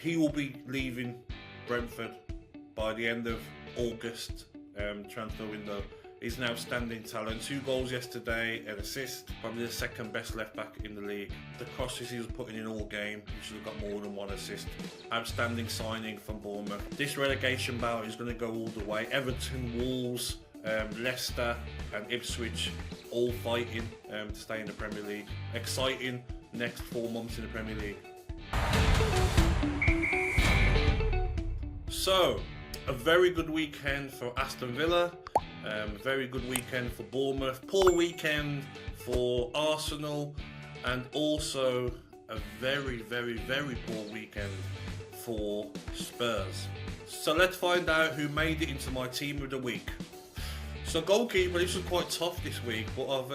he will be leaving Brentford by the end of August transfer window. He's an outstanding talent. 2 goals yesterday, an assist. Probably the second best left back in the league. The crosses he was putting in all game, he should have got more than 1 assist. Outstanding signing from Bournemouth. This relegation battle is going to go all the way. Everton, Wolves, Leicester and Ipswich all fighting to stay in the Premier League. Exciting next 4 months in the Premier League. So, a very good weekend for Aston Villa. Very good weekend for Bournemouth. Poor weekend for Arsenal. And also a very, very, very poor weekend for Spurs. So let's find out who made it into my team of the week. So goalkeeper, this was quite tough this week, but I've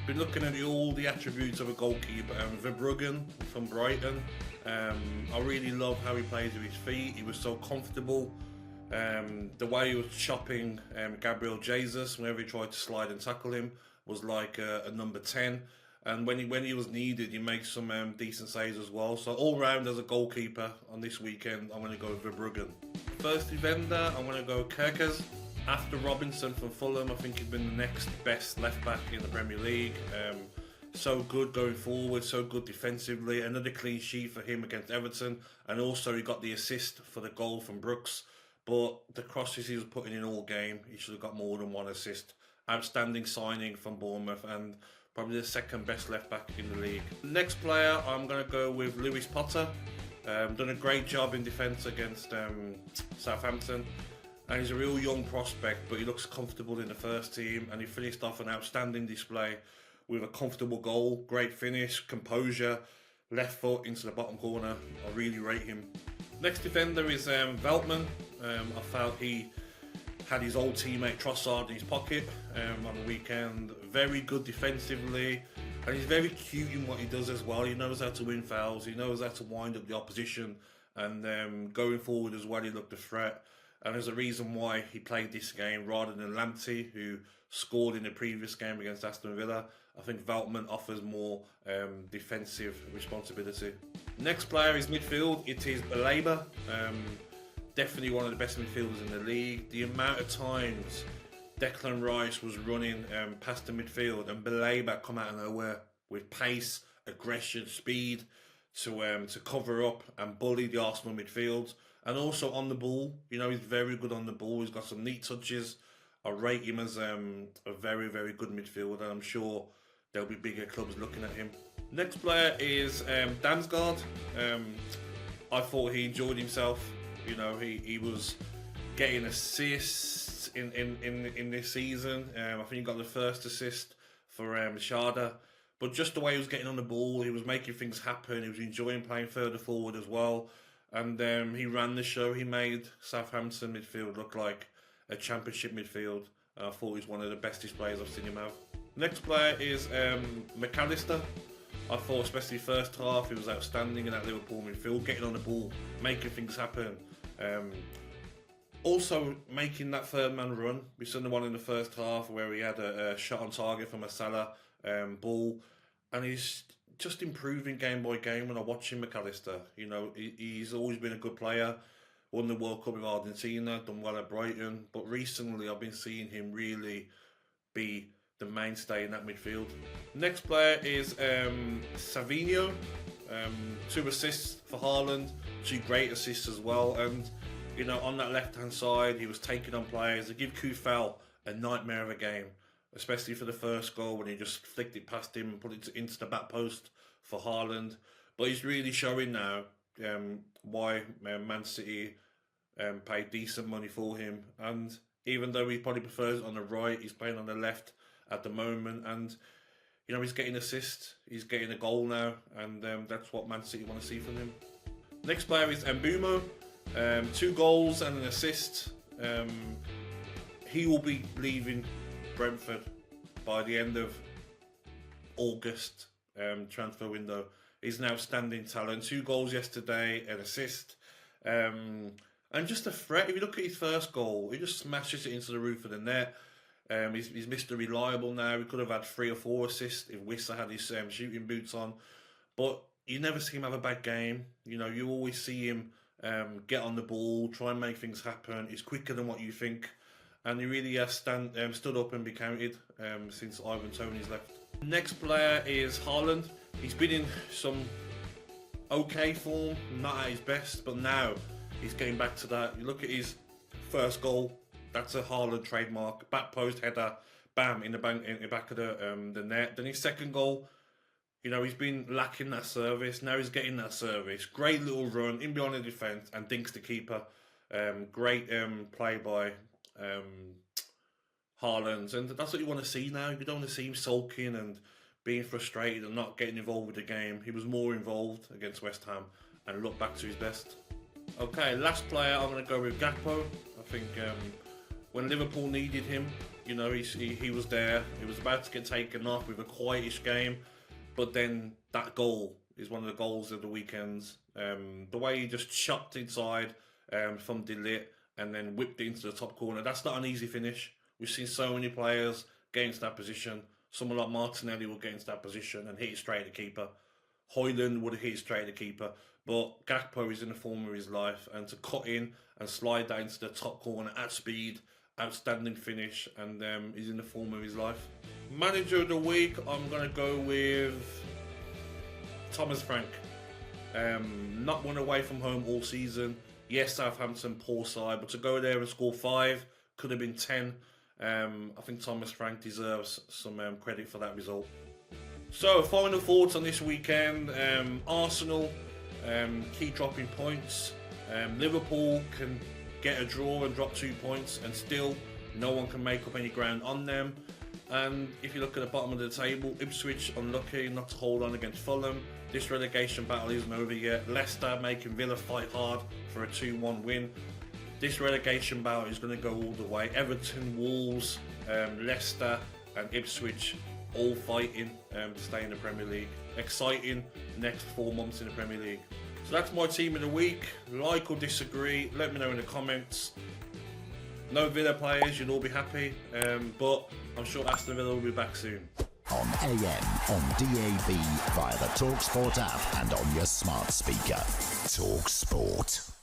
been looking at all the attributes of a goalkeeper. Mbeumo from Brighton. I really love how he plays with his feet. He was so comfortable. The way he was chopping Gabriel Jesus whenever he tried to slide and tackle him was like a number 10. And when he was needed, he makes some decent saves as well. So all round as a goalkeeper on this weekend, I'm going to go with Mbeumo. First defender, I'm going to go Kirkers. After Robinson from Fulham, I think he's been the next best left back in the Premier League. So good going forward, so good defensively. Another clean sheet for him against Everton. And also he got the assist for the goal from Brooks. But the crosses he was putting in all game, he should have got more than 1 assist. Outstanding signing from Bournemouth and probably the second best left back in the league. Next player, I'm going to go with Lewis Potter. Done a great job in defence against Southampton. And he's a real young prospect, but he looks comfortable in the first team. And he finished off an outstanding display with a comfortable goal, great finish, composure, left foot into the bottom corner. I really rate him. Next defender is Veltman. I felt he had his old teammate Trossard in his pocket on the weekend. Very good defensively, and he's very cute in what he does as well. He knows how to win fouls, he knows how to wind up the opposition, and going forward as well, he looked a threat. And there's a reason why he played this game rather than Lamptey, who scored in the previous game against Aston Villa. I think Veltman offers more defensive responsibility. Next player is midfield. It is Mbeumo. Definitely one of the best midfielders in the league. The amount of times Declan Rice was running past the midfield and Mbeumo come out of nowhere with pace, aggression, speed to cover up and bully the Arsenal midfield. And also on the ball, you know, he's very good on the ball. He's got some neat touches. I rate him as a very, very good midfielder. I'm sure there'll be bigger clubs looking at him. Next player is Damsgaard. I thought he enjoyed himself. You know, he was getting assists in this season. I think he got the first assist for Shada. But just the way he was getting on the ball, he was making things happen. He was enjoying playing further forward as well. And he ran the show. He made Southampton midfield look like a championship midfield. I thought he was one of the best displays I've seen him have. Next player is McAllister. I thought especially first half he was outstanding in that Liverpool midfield, getting on the ball, making things happen. Also making that third man run. We saw the one in the first half where he had a shot on target from a Salah ball, and he's just improving game by game when I watch him, McAllister. You know, he's always been a good player. Won the World Cup with Argentina, done well at Brighton, but recently I've been seeing him really be the mainstay in that midfield. Next player is Savinho. 2 assists for Haaland, 2 great assists as well. And you know, on that left-hand side, he was taking on players. They give Kufal a nightmare of a game, especially for the first goal when he just flicked it past him and put it into the back post for Haaland. But he's really showing now why Man City paid decent money for him. And even though he probably prefers it on the right, he's playing on the left at the moment. And you know, he's getting assists, he's getting a goal now, and that's what Man City want to see from him. Next player is Mbeumo. 2 goals and an assist. He will be leaving Brentford by the end of August transfer window. He's an outstanding talent. 2 goals yesterday, an assist. And just a threat. If you look at his first goal, he just smashes it into the roof of the net. He's Mr. Reliable now. He could have had 3 or 4 assists if Wissa had his shooting boots on. But you never see him have a bad game. You know, you always see him get on the ball, try and make things happen. He's quicker than what you think. And he really has stood up and be counted since Ivan Toney's left. Next player is Haaland. He's been in some okay form, not at his best, but now he's getting back to that. You look at his first goal, that's a Haaland trademark. Back post header, bam, in the back of the net. Then his second goal, you know, he's been lacking that service. Now he's getting that service. Great little run in behind the defence and dinks the keeper. Great play by Haaland. And that's what you want to see now. You don't want to see him sulking and being frustrated and not getting involved with the game. He was more involved against West Ham and looked back to his best. Okay, last player, I'm going to go with Gakpo. I think when Liverpool needed him, you know, he was there. He was about to get taken off with a quietish game. But then that goal is one of the goals of the weekends. The way he just chopped inside from De Ligt and then whipped it into the top corner. That's not an easy finish. We've seen so many players get into that position. Someone like Martinelli will get into that position and hit it straight at the keeper. Højlund would have hit it straight at the keeper. But Gakpo is in the form of his life. And to cut in and slide that into the top corner at speed, outstanding finish, and he's in the form of his life. Manager of the week, I'm going to go with Thomas Frank. Not won away from home all season. Yes, Southampton, poor side, but to go there and score 5, could have been 10. I think Thomas Frank deserves some credit for that result. So, final thoughts on this weekend. Arsenal keep dropping points. Liverpool can get a draw and drop 2 points, and still no one can make up any ground on them. And if you look at the bottom of the table, Ipswich unlucky not to hold on against Fulham. This relegation battle isn't over yet. Leicester making Villa fight hard for a 2-1 win. This relegation battle is going to go all the way. Everton, Wolves, Leicester and Ipswich all fighting to stay in the Premier League. Exciting next 4 months in the Premier League. So that's my team of the week. Like or disagree, let me know in the comments. No Villa players, you'll all be happy, but I'm sure Aston Villa will be back soon. On AM, on DAB, via the talkSPORT app and on your smart speaker. talkSPORT.